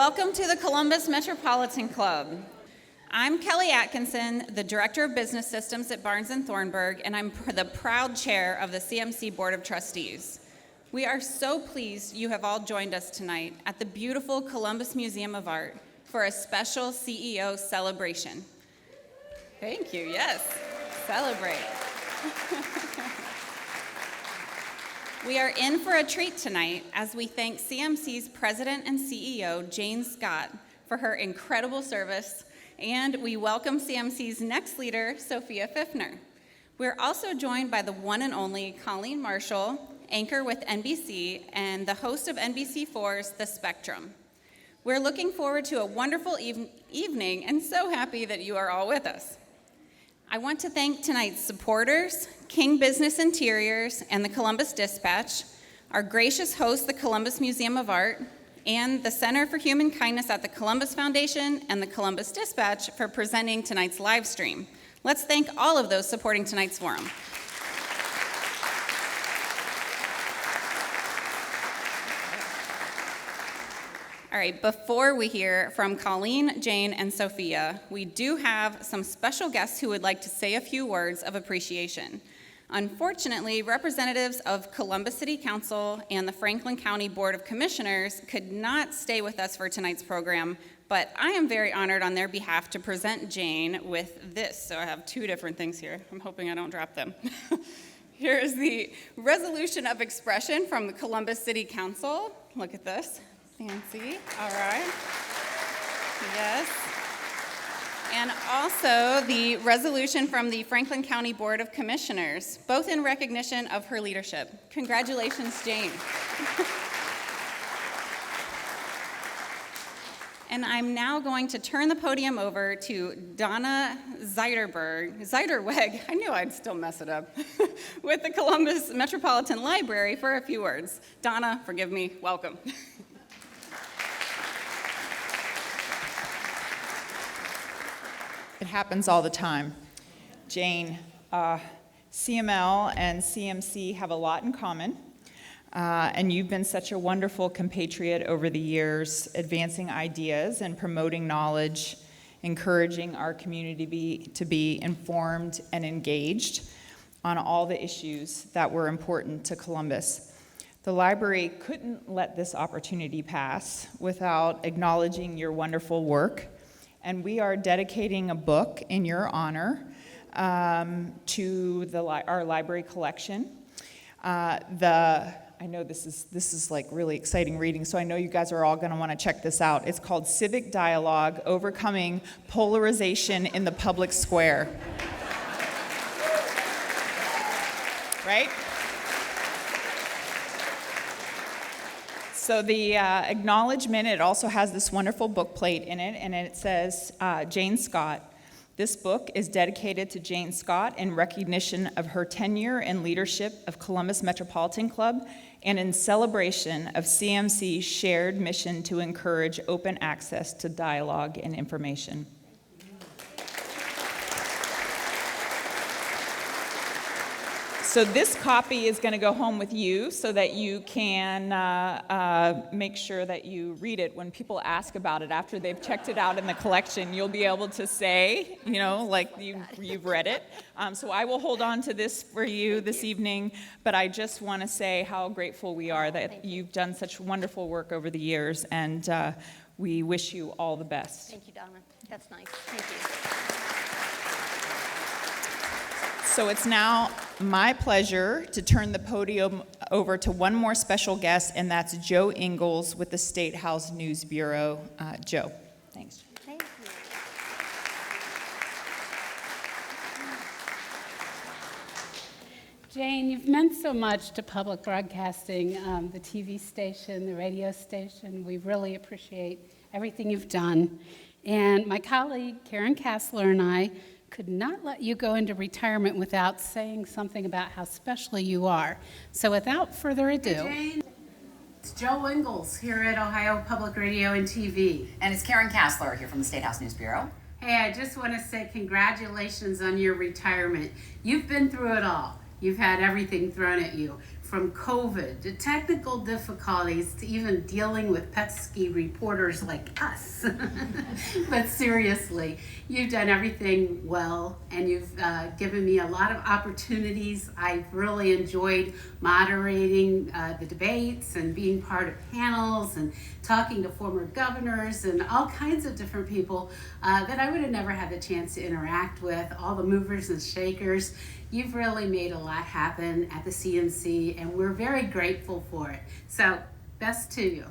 Welcome to the Columbus Metropolitan Club. I'm Kelly Atkinson, the Director of Business Systems at Barnes & Thornburg, and I'm the proud chair of the CMC Board of Trustees. We are so pleased you have all joined us tonight at the beautiful Columbus Museum of Art for a special CEO celebration. Thank you, yes, celebrate. We are in for a treat tonight as we thank CMC's President and CEO, Jane Scott, for her incredible service, and we welcome CMC's next leader, Sophia Fifner. We're also joined by the one and only Colleen Marshall, anchor with NBC, and the host of NBC4's The Spectrum. We're looking forward to a wonderful evening and so happy that you are all with us. I want to thank tonight's supporters, King Business Interiors, and the Columbus Dispatch, our gracious host, the Columbus Museum of Art, and the Center for Human Kindness at the Columbus Foundation and the Columbus Dispatch for presenting tonight's live stream. Let's thank all of those supporting tonight's forum. All right, before we hear from Colleen, Jane, and Sophia, we do have some special guests who would like to say a few words of appreciation. Unfortunately, representatives of Columbus City Council and the Franklin County Board of Commissioners could not stay with us for tonight's program, but I am very honored on their behalf to present Jane with this. So I have two different things here. I'm hoping I don't drop them. Here is the resolution of expression from the Columbus City Council. Look at this. Fancy. All right. Yes. And also the resolution from the Franklin County Board of Commissioners, both in recognition of her leadership. Congratulations, Jane. And I'm now going to turn the podium over to Donna Zeiderweg, I knew I'd still mess it up, with the Columbus Metropolitan Library for a few words. Donna, forgive me, welcome. It happens all the time. Jane, CML and CMC have a lot in common, and you've been such a wonderful compatriot over the years, advancing ideas and promoting knowledge, encouraging our community to be informed and engaged on all the issues that were important to Columbus. The library couldn't let this opportunity pass without acknowledging your wonderful work. And we are dedicating a book in your honor to our library collection. I know this is like really exciting reading, so I know you guys are all going to want to check this out. It's called Civic Dialogue: Overcoming Polarization in the Public Square. Right? So the acknowledgement, it also has this wonderful book plate in it, and it says, Jane Scott. This book is dedicated to Jane Scott in recognition of her tenure and leadership of Columbus Metropolitan Club and in celebration of CMC's shared mission to encourage open access to dialogue and information. So this copy is going to go home with you so that you can make sure that you read it. When people ask about it after they've checked it out in the collection, you'll be able to say, like you've read it. So I will hold on to this for you this evening, but I just want to say how grateful we are that you've done such wonderful work over the years, and we wish you all the best. Thank you, Donna. That's nice. Thank you. So it's now my pleasure to turn the podium over to one more special guest, and that's Joe Ingalls with the State House News Bureau. Joe. Thanks. Thank you. Jane, you've meant so much to public broadcasting, the TV station, the radio station. We really appreciate everything you've done. And my colleague, Karen Kassler, and I could not let you go into retirement without saying something about how special you are. So without further ado. Hey Jane, it's Joe Ingalls here at Ohio Public Radio and TV. And it's Karen Kassler here from the State House News Bureau. Hey, I just want to say congratulations on your retirement. You've been through it all. You've had everything thrown at you, from COVID to technical difficulties to even dealing with pesky reporters like us. But seriously, you've done everything well, and you've given me a lot of opportunities. I've really enjoyed moderating the debates and being part of panels and talking to former governors and all kinds of different people that I would have never had the chance to interact with, all the movers and shakers. You've really made a lot happen at the CMC, and we're very grateful for it. So, best to you.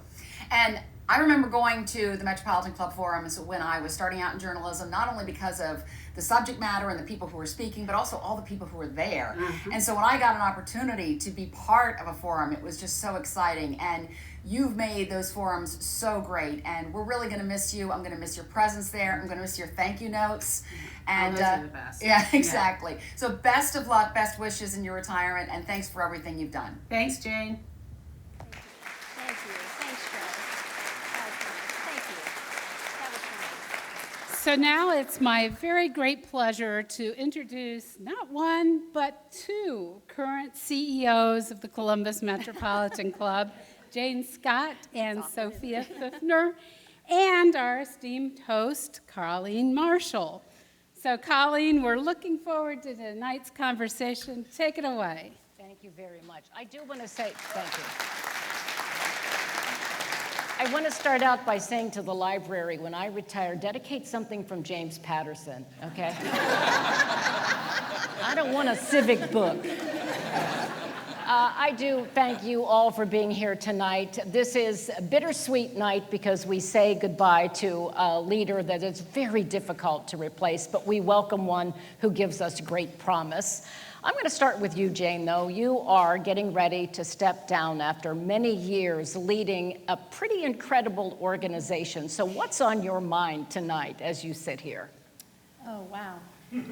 And I remember going to the Metropolitan Club Forums when I was starting out in journalism, not only because of the subject matter and the people who were speaking, but also all the people who were there. And so when I got an opportunity to be part of a forum, it was just so exciting. And you've made those forums so great, and we're really going to miss you. I'm going to miss your presence there. I'm going to miss your thank you notes. And those are the best. Yeah, exactly. Yeah. So best of luck, best wishes in your retirement, and thanks for everything you've done. Thanks, Jane. Thank you. Thanks, Joe. That was nice. Thank you. That was nice. So now it's my very great pleasure to introduce not one, but two current CEOs of the Columbus Metropolitan Club, Jane Scott and Sophia Fifner, and our esteemed host, Colleen Marshall. So Colleen, we're looking forward to tonight's conversation. Take it away. Thank you very much. I do want to say thank you. I want to start out by saying to the library, when I retire, dedicate something from James Patterson, okay? I don't want a civic book. I do thank you all for being here tonight. This is a bittersweet night because we say goodbye to a leader that is very difficult to replace, but we welcome one who gives us great promise. I'm going to start with you, Jane, though. You are getting ready to step down after many years leading a pretty incredible organization. So what's on your mind tonight as you sit here? Oh, wow.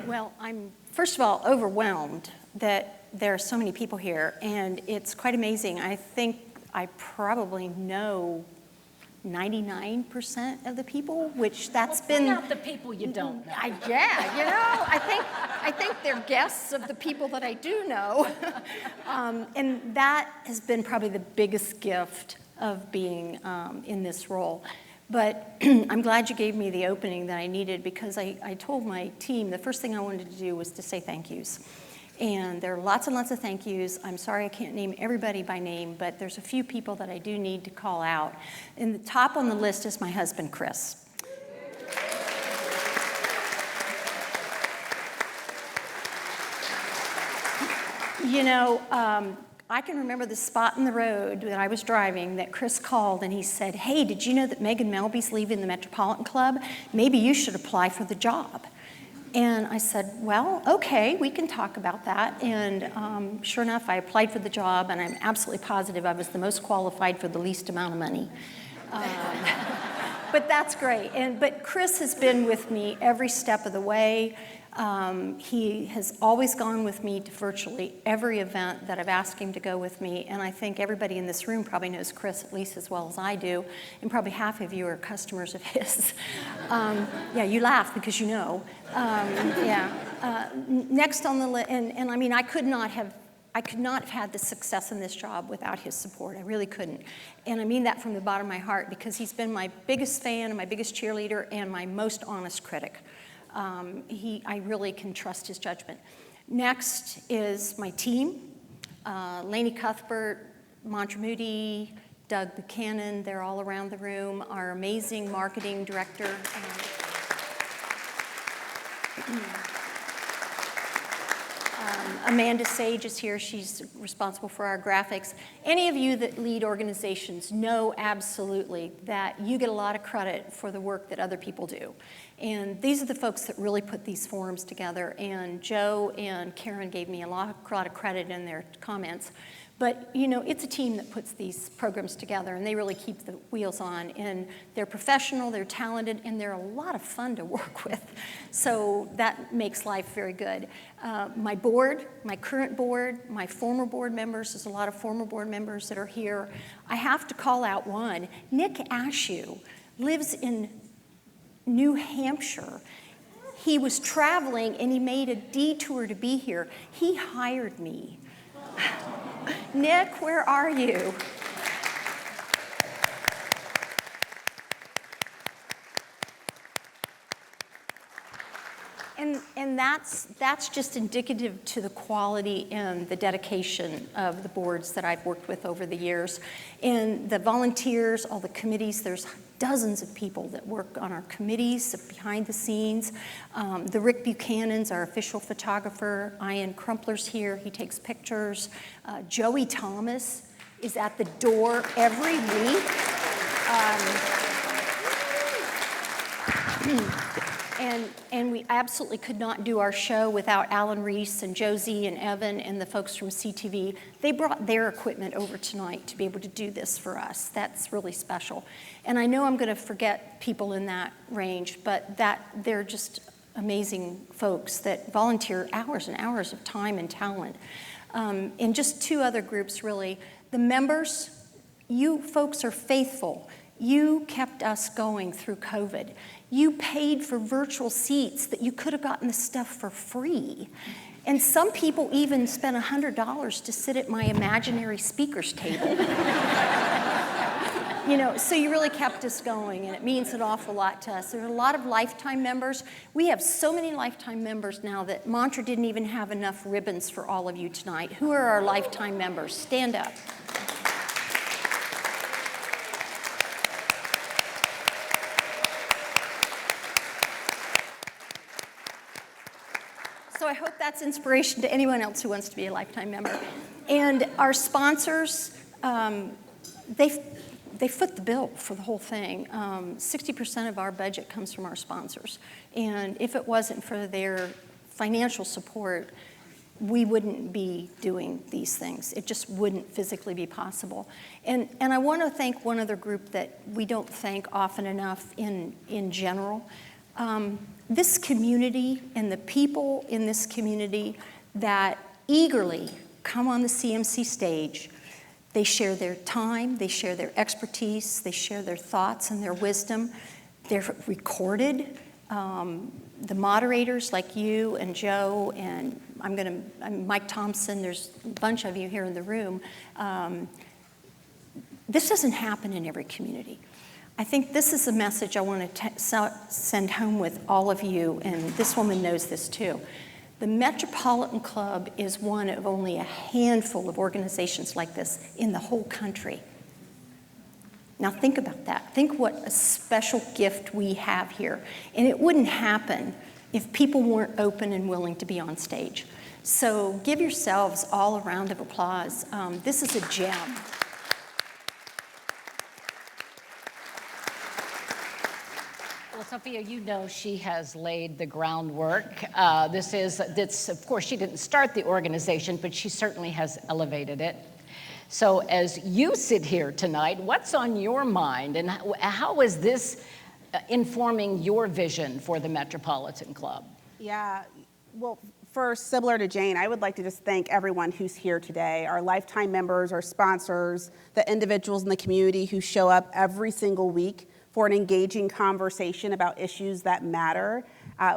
Well, I'm, first of all, overwhelmed that there are so many people here, and it's quite amazing. I think I probably know 99% of the people, which that's been... Not the people you don't know. I think they're guests of the people that I do know. And that has been probably the biggest gift of being in this role. But I'm glad you gave me the opening that I needed, because I told my team the first thing I wanted to do was to say thank yous. And there are lots and lots of thank yous. I'm sorry I can't name everybody by name, but there's a few people that I do need to call out. And the top on the list is my husband, Chris. You know, I can remember the spot in the road that I was driving that Chris called, and he said, "Hey, did you know that Megan Melby's leaving the Metropolitan Club? Maybe you should apply for the job." And I said, well, okay, we can talk about that. And sure enough, I applied for the job, and I'm absolutely positive I was the most qualified for the least amount of money. But that's great. But Chris has been with me every step of the way. He has always gone with me to virtually every event that I've asked him to go with me, and I think everybody in this room probably knows Chris at least as well as I do, and probably half of you are customers of his. Yeah, you laugh because you know. Next on the list, and I mean, I could not have had the success in this job without his support. I really couldn't. And I mean that from the bottom of my heart, because he's been my biggest fan and my biggest cheerleader and my most honest critic. I really can trust his judgment. Next is my team. Lainey Cuthbert, Mantra Moody, Doug Buchanan, they're all around the room. Our amazing marketing director. Amanda Sage is here. She's responsible for our graphics. Any of you that lead organizations know absolutely that you get a lot of credit for the work that other people do. And these are the folks that really put these forums together. And Joe and Karen gave me a lot of credit in their comments. But, you know, it's a team that puts these programs together, and they really keep the wheels on. And they're professional, they're talented, and they're a lot of fun to work with. So that makes life very good. My board, my current board, my former board members, there's a lot of former board members that are here. I have to call out one. Nick Ashew lives in New Hampshire. He was traveling and he made a detour to be here. He hired me. Nick, where are you? And that's just indicative to the quality and the dedication of the boards that I've worked with over the years. And the volunteers, all the committees, there's dozens of people that work on our committees behind the scenes. The Rick Buchanan's our official photographer. Ian Crumpler's here, he takes pictures. Joey Thomas is at the door every week. And we absolutely could not do our show without Alan Reese and Josie and Evan and the folks from CTV. They brought their equipment over tonight to be able to do this for us. That's really special. And I know I'm going to forget people in that range, but they're just amazing folks that volunteer hours and hours of time and talent. And just two other groups, really. The members, you folks are faithful. You kept us going through COVID. You paid for virtual seats that you could have gotten the stuff for free. And some people even spent $100 to sit at my imaginary speaker's table. So you really kept us going, and it means an awful lot to us. There's a lot of lifetime members. We have so many lifetime members now that Mantra didn't even have enough ribbons for all of you tonight. Who are our lifetime members? Stand up. So I hope that's inspiration to anyone else who wants to be a lifetime member. And our sponsors, they foot the bill for the whole thing. 60% of our budget comes from our sponsors. And if it wasn't for their financial support, we wouldn't be doing these things. It just wouldn't physically be possible. And I want to thank one other group that we don't thank often enough in general. This community and the people in this community that eagerly come on the CMC stage, they share their time, they share their expertise, they share their thoughts and their wisdom. They're recorded. The moderators like you and Joe and Mike Thompson, there's a bunch of you here in the room. This doesn't happen in every community. I think this is a message I want to send home with all of you, and this woman knows this too. The Metropolitan Club is one of only a handful of organizations like this in the whole country. Now think about that. Think what a special gift we have here. And it wouldn't happen if people weren't open and willing to be on stage. So give yourselves all a round of applause. This is a gem. Well, Sophia, you know she has laid the groundwork. Of course, she didn't start the organization, but she certainly has elevated it. So as you sit here tonight, what's on your mind, and how is this informing your vision for the Metropolitan Club? Yeah, well, first, similar to Jane, I would like to just thank everyone who's here today, our lifetime members, our sponsors, the individuals in the community who show up every single week for an engaging conversation about issues that matter.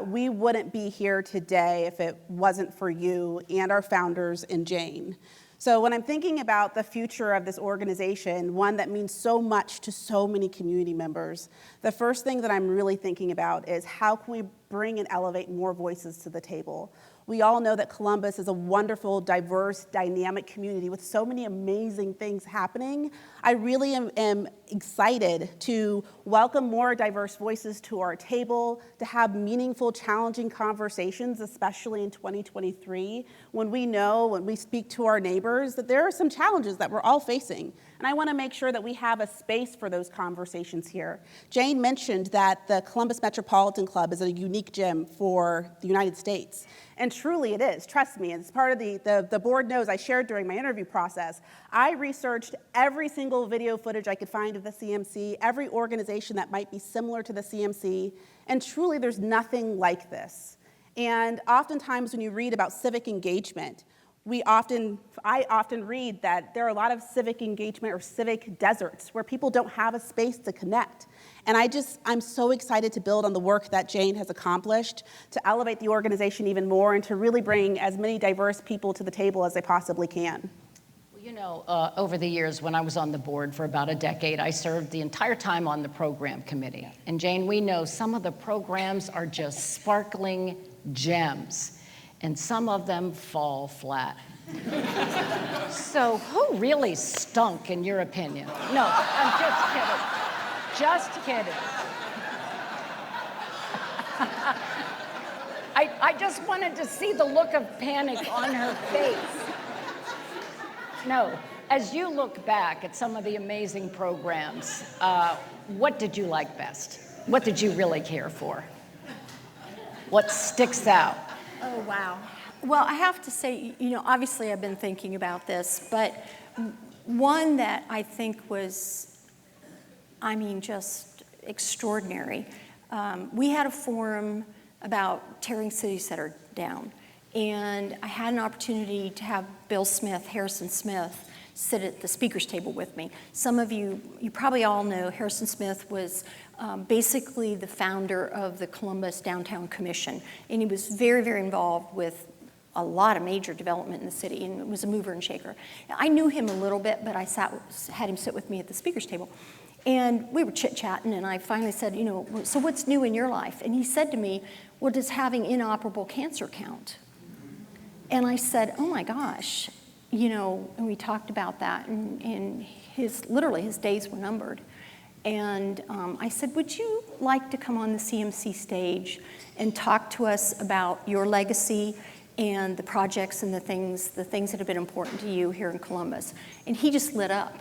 We wouldn't be here today if it wasn't for you and our founders and Jane. So when I'm thinking about the future of this organization, one that means so much to so many community members, the first thing that I'm really thinking about is how can we bring and elevate more voices to the table? We all know that Columbus is a wonderful, diverse, dynamic community with so many amazing things happening. I really am excited to welcome more diverse voices to our table, to have meaningful, challenging conversations, especially in 2023, when we speak to our neighbors, that there are some challenges that we're all facing. And I want to make sure that we have a space for those conversations here. Jane mentioned that the Columbus Metropolitan Club is a unique gem for the United States. And truly it is, trust me. As part of the board knows, I shared during my interview process, I researched every single video footage I could find of the CMC, every organization that might be similar to the CMC, and truly there's nothing like this. And oftentimes when you read about civic engagement, I often read that there are a lot of civic engagement or civic deserts where people don't have a space to connect. And I'm so excited to build on the work that Jane has accomplished to elevate the organization even more and to really bring as many diverse people to the table as they possibly can. Well, you know, over the years, when I was on the board for about a decade, I served the entire time on the program committee. And Jane, we know some of the programs are just sparkling gems, and some of them fall flat. So who really stunk, in your opinion? No, I'm just kidding. Just kidding. I just wanted to see the look of panic on her face. No, as you look back at some of the amazing programs, what did you like best? What did you really care for? What sticks out? Oh, wow. Well, I have to say, you know, obviously I've been thinking about this, but one that I think was, just extraordinary. We had a forum about tearing city center down, and I had an opportunity to have Bill Smith, Harrison Smith, sit at the speaker's table with me. Some of you probably all know Harrison Smith was basically the founder of the Columbus Downtown Commission, and he was very, very involved with a lot of major development in the city and was a mover and shaker. I knew him a little bit, but I had him sit with me at the speaker's table. And we were chit-chatting, and I finally said, you know, so what's new in your life? And he said to me, well, does having inoperable cancer count? And I said, oh my gosh, you know, and we talked about that, and literally his days were numbered. And I said, would you like to come on the CMC stage and talk to us about your legacy and the projects and the things that have been important to you here in Columbus? And he just lit up.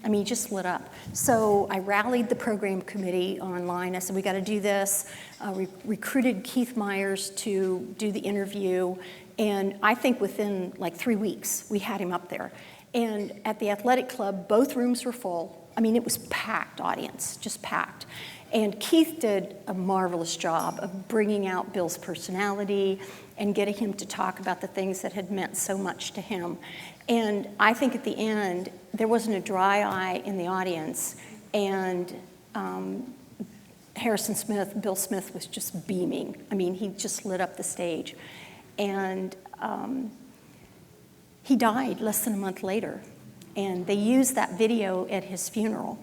He just lit up. So I rallied the program committee online. I said, we got to do this. We recruited Keith Myers to do the interview. And I think within like 3 weeks, we had him up there. And at the athletic club, both rooms were full. It was packed audience, just packed. And Keith did a marvelous job of bringing out Bill's personality and getting him to talk about the things that had meant so much to him. And I think at the end, there wasn't a dry eye in the audience, and Harrison Smith, Bill Smith, was just beaming. He just lit up the stage. And he died less than a month later. And they used that video at his funeral.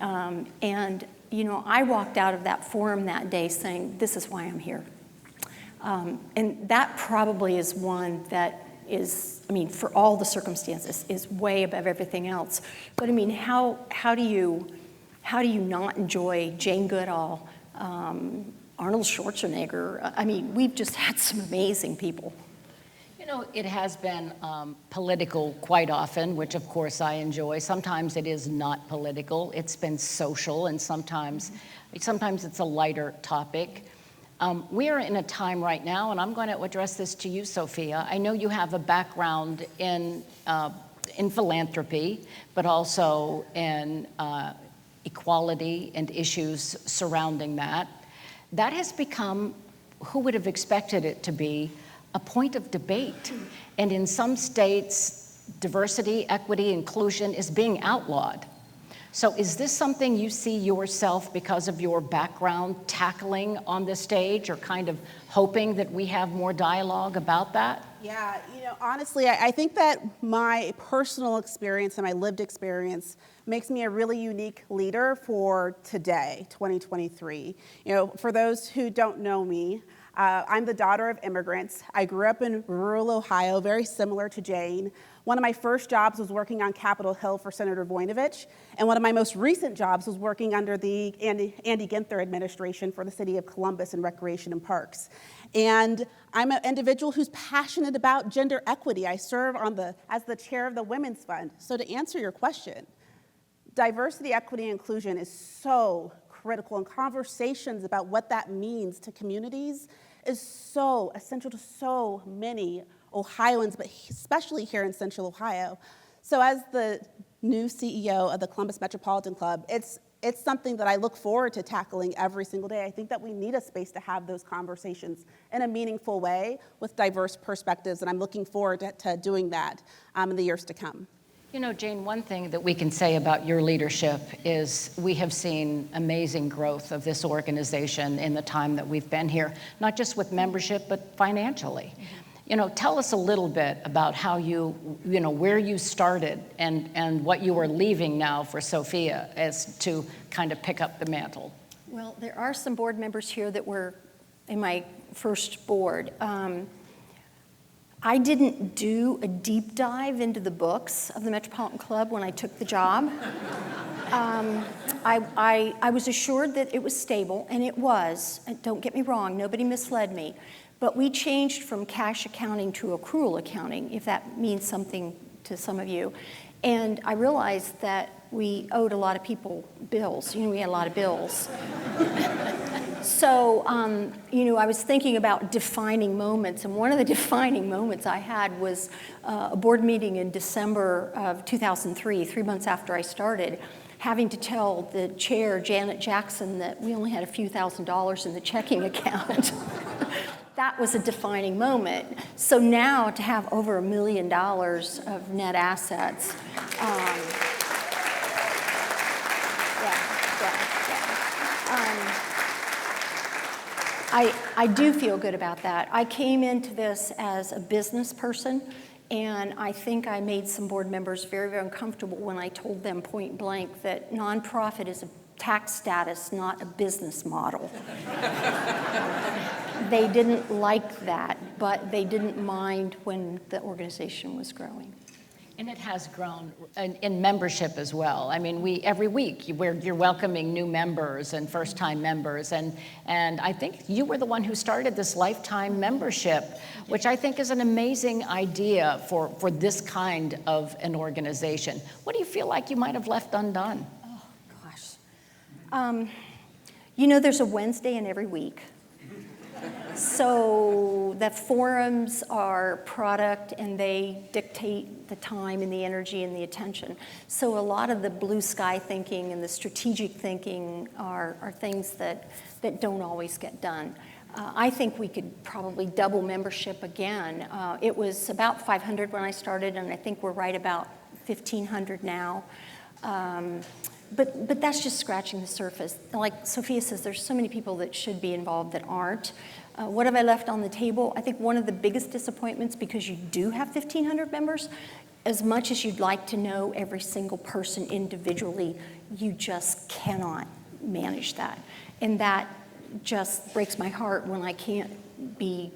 And, you know, I walked out of that forum that day saying, this is why I'm here. And that probably is one that is, for all the circumstances, is way above everything else. But how do you not enjoy Jane Goodall, Arnold Schwarzenegger? We've just had some amazing people. You know, it has been political quite often, which of course I enjoy. Sometimes it is not political. It's been social, and sometimes it's a lighter topic. We are in a time right now, and I'm going to address this to you, Sophia. I know you have a background in philanthropy, but also in equality and issues surrounding that. That has become, who would have expected it to be, a point of debate. And in some states, diversity, equity, inclusion is being outlawed. So is this something you see yourself, because of your background, tackling on the stage, or kind of hoping that we have more dialogue about that? Yeah, honestly, I think that my personal experience and my lived experience makes me a really unique leader for today, 2023. For those who don't know me, I'm the daughter of immigrants. I grew up in rural Ohio, very similar to Jane. One of my first jobs was working on Capitol Hill for Senator Voinovich, and one of my most recent jobs was working under the Andy Ginther administration for the city of Columbus in Recreation and Parks. And I'm an individual who's passionate about gender equity. I serve as the chair of the Women's Fund. So to answer your question, diversity, equity, and inclusion is so critical, and conversations about what that means to communities is so essential to so many Ohioans, but especially here in Central Ohio. So as the new CEO of the Columbus Metropolitan Club, it's it's something that I look forward to tackling every single day. I think that we need a space to have those conversations in a meaningful way with diverse perspectives, and I'm looking forward to doing that in the years to come. You know, Jane, one thing that we can say about your leadership is we have seen amazing growth of this organization in the time that we've been here, not just with membership, but financially. You know, tell us a little bit about how where you started and what you are leaving now for Sophia as to kind of pick up the mantle. Well, there are some board members here that were in my first board. I didn't do a deep dive into the books of the Metropolitan Club when I took the job. I was assured that it was stable, and it was. Don't get me wrong, nobody misled me. But we changed from cash accounting to accrual accounting, if that means something to some of you. And I realized that we owed a lot of people bills. We had a lot of bills. So, I was thinking about defining moments, and one of the defining moments I had was a board meeting in December of 2003, 3 months after I started, having to tell the chair, Janet Jackson, that we only had a few $1,000s in the checking account. That was a defining moment. So now to have over $1 million of net assets, I do feel good about that. I came into this as a business person, and I think I made some board members very, very uncomfortable when I told them point blank that nonprofit is a tax status, not a business model. They didn't like that, but they didn't mind when the organization was growing. And it has grown in membership as well. I mean, every week you're welcoming new members and first-time members, and I think you were the one who started this lifetime membership, which I think is an amazing idea for this kind of an organization. What do you feel like you might have left undone? Oh, gosh. There's a Wednesday in every week. So the forums are product, and they dictate the time and the energy and the attention. So a lot of the blue sky thinking and the strategic thinking are things that don't always get done. I think we could probably double membership again. It was about 500 when I started, and I think we're right about 1,500 now. But that's just scratching the surface. Like Sophia says, there's so many people that should be involved that aren't. What have I left on the table? I think one of the biggest disappointments, because you do have 1,500 members, as much as you'd like to know every single person individually, you just cannot manage that. And that just breaks my heart when I can't be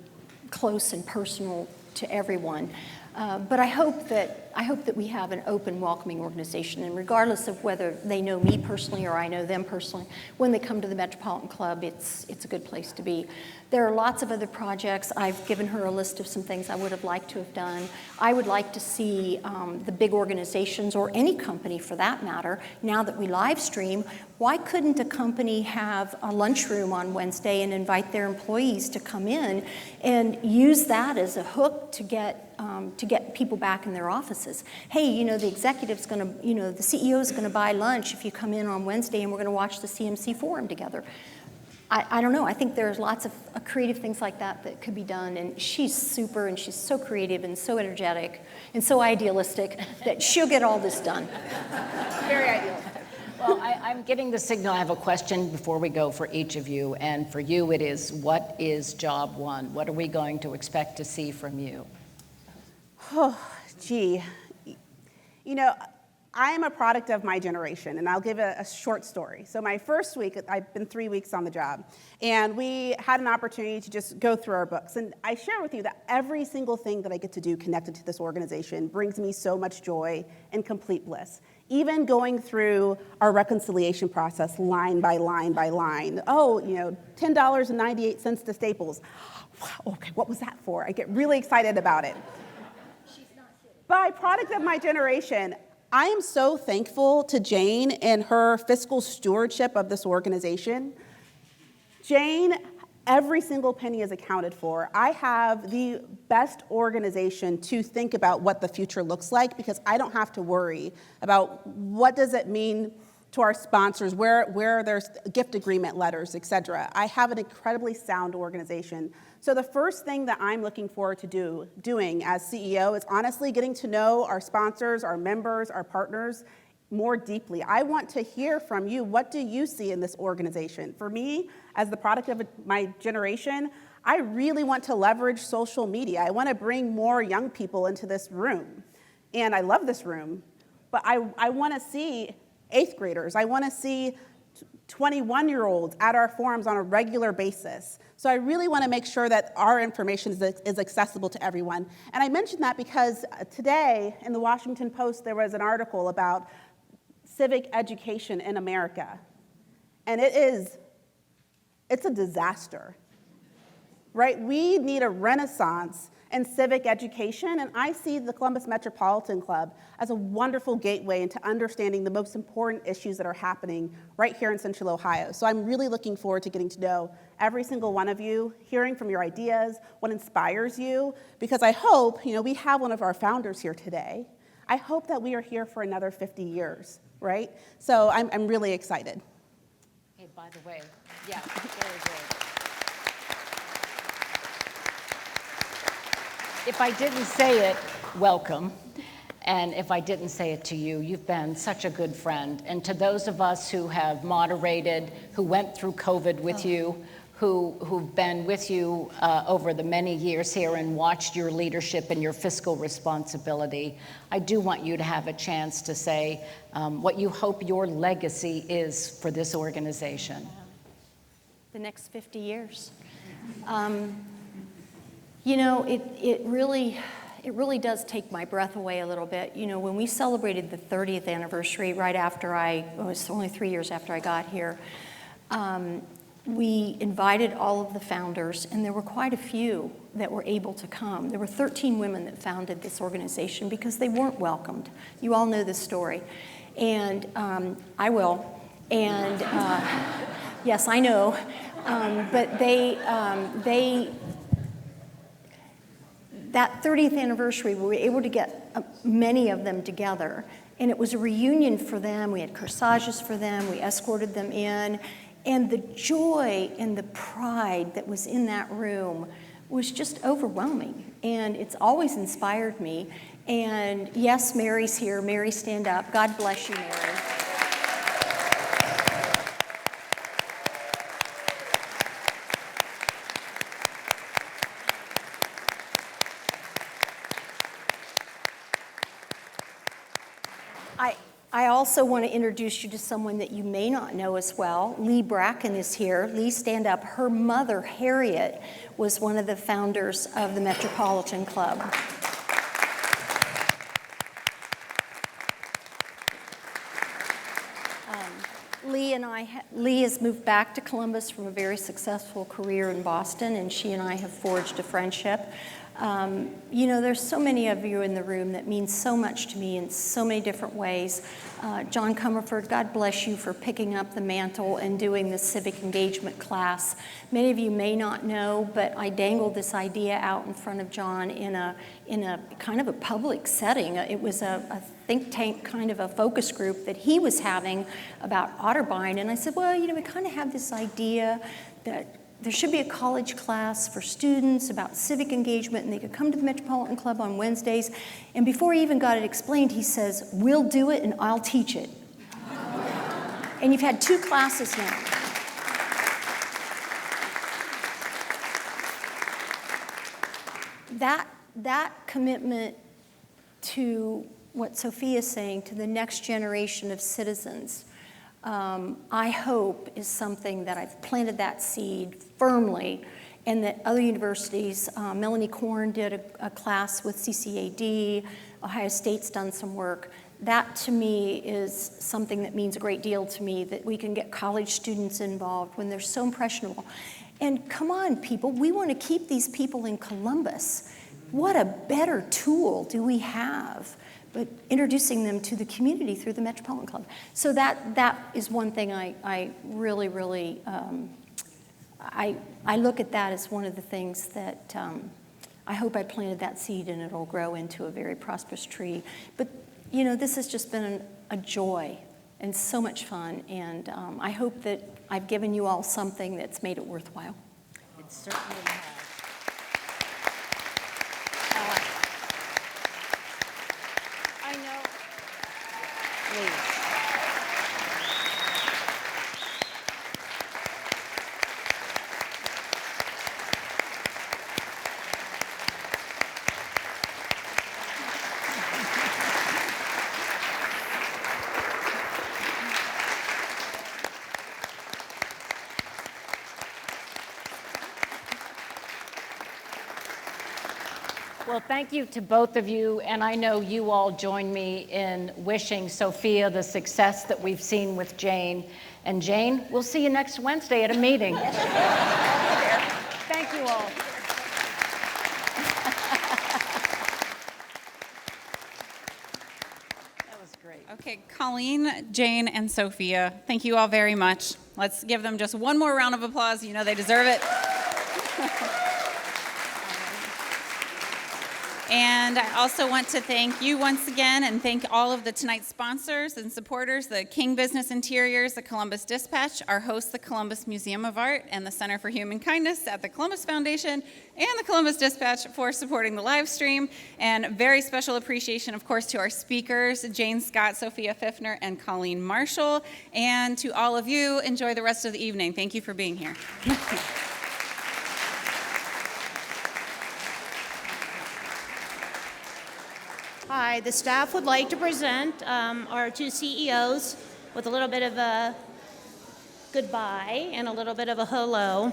close and personal to everyone. But I hope that we have an open, welcoming organization, and regardless of whether they know me personally or I know them personally, when they come to the Metropolitan Club, it's a good place to be. There are lots of other projects. I've given her a list of some things I would have liked to have done. I would like to see the big organizations, or any company for that matter, now that we live stream, why couldn't a company have a lunchroom on Wednesday and invite their employees to come in and use that as a hook to get people back in their offices? Hey, the executive's going to, the CEO's going to buy lunch if you come in on Wednesday, and we're going to watch the CMC forum together. I don't know. I think there's lots of creative things like that could be done, and she's super, and she's so creative and so energetic and so idealistic that she'll get all this done. Very idealistic. Well, I'm getting the signal. I have a question before we go for each of you, and for you it is, what is job one? What are we going to expect to see from you? Oh, gee. I am a product of my generation, and I'll give a short story. So my first week, I've been 3 weeks on the job, and we had an opportunity to just go through our books. And I share with you that every single thing that I get to do connected to this organization brings me so much joy and complete bliss. Even going through our reconciliation process line by line by line. Oh, $10.98 to Staples. Wow, okay, what was that for? I get really excited about it. By product of my generation, I am so thankful to Jane and her fiscal stewardship of this organization. Jane, every single penny is accounted for. I have the best organization to think about what the future looks like, because I don't have to worry about what does it mean to our sponsors, where there's gift agreement letters, et cetera. I have an incredibly sound organization. So the first thing that I'm looking forward to doing as CEO is honestly getting to know our sponsors, our members, our partners more deeply. I want to hear from you. What do you see in this organization? For me, as the product of my generation, I really want to leverage social media. I want to bring more young people into this room. And I love this room, but I want to see 8th graders. I want to see 21-year-olds at our forums on a regular basis. So I really want to make sure that our information is accessible to everyone. And I mentioned that because today in the Washington Post, there was an article about civic education in America. And it's a disaster, right? We need a renaissance in civic education, and I see the Columbus Metropolitan Club as a wonderful gateway into understanding the most important issues that are happening right here in Central Ohio. So I'm really looking forward to getting to know every single one of you, hearing from your ideas, what inspires you, because I hope, we have one of our founders here today. I hope that we are here for another 50 years, right? So I'm really excited. Hey, by the way, yeah, very good. If I didn't say it, welcome. And if I didn't say it to you, you've been such a good friend. And to those of us who have moderated, who went through COVID with you, who've been with you over the many years here and watched your leadership and your fiscal responsibility, I do want you to have a chance to say what you hope your legacy is for this organization. The next 50 years. It really does take my breath away a little bit. When we celebrated the 30th anniversary right after it was only 3 years after I got here, we invited all of the founders, and there were quite a few that were able to come. There were 13 women that founded this organization because they weren't welcomed. You all know this story. And I will. And yes, I know. But that 30th anniversary, we were able to get many of them together. And it was a reunion for them. We had corsages for them. We escorted them in. And the joy and the pride that was in that room was just overwhelming. And it's always inspired me. And yes, Mary's here. Mary, stand up. God bless you, Mary. I also want to introduce you to someone that you may not know as well. Lee Bracken is here. Lee, stand up. Her mother, Harriet, was one of the founders of the Metropolitan Club. Lee has moved back to Columbus from a very successful career in Boston, and she and I have forged a friendship. There's so many of you in the room that mean so much to me in so many different ways. John Comerford, God bless you for picking up the mantle and doing the civic engagement class. Many of you may not know, but I dangled this idea out in front of John in a kind of a public setting. It was a think tank kind of a focus group that he was having about Otterbein, and I said, well, we kind of have this idea that there should be a college class for students about civic engagement, and they could come to the Metropolitan Club on Wednesdays. And before he even got it explained, he says, we'll do it and I'll teach it. And you've had 2 classes now. That commitment to what Sophia is saying, to the next generation of citizens, I hope is something that I've planted that seed firmly, and that other universities, Melanie Korn did a class with CCAD, Ohio State's done some work. That to me is something that means a great deal to me, that we can get college students involved when they're so impressionable. And come on, people, we want to keep these people in Columbus. What a better tool do we have but introducing them to the community through the Metropolitan Club. So that is one thing I really, really, I look at that as one of the things that I hope I planted that seed and it'll grow into a very prosperous tree. But, this has just been a joy and so much fun. And I hope that I've given you all something that's made it worthwhile. It certainly has. I know. Please. Well, thank you to both of you, and I know you all join me in wishing Sophia the success that we've seen with Jane. And Jane, we'll see you next Wednesday at a meeting. Thank you all. That was great. Okay, Colleen, Jane, and Sophia, thank you all very much. Let's give them just one more round of applause. You know they deserve it. And I also want to thank you once again and thank all of the tonight's sponsors and supporters, the King Business Interiors, the Columbus Dispatch, our hosts, the Columbus Museum of Art, and the Center for Human Kindness at the Columbus Foundation, and the Columbus Dispatch for supporting the live stream. And very special appreciation, of course, to our speakers, Jane Scott, Sophia Fifner, and Colleen Marshall. And to all of you, enjoy the rest of the evening. Thank you for being here. Hi, the staff would like to present our two CEOs with a little bit of a goodbye and a little bit of a hello.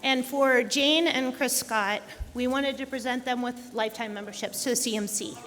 And for Jane and Chris Scott, we wanted to present them with lifetime memberships to the CMC.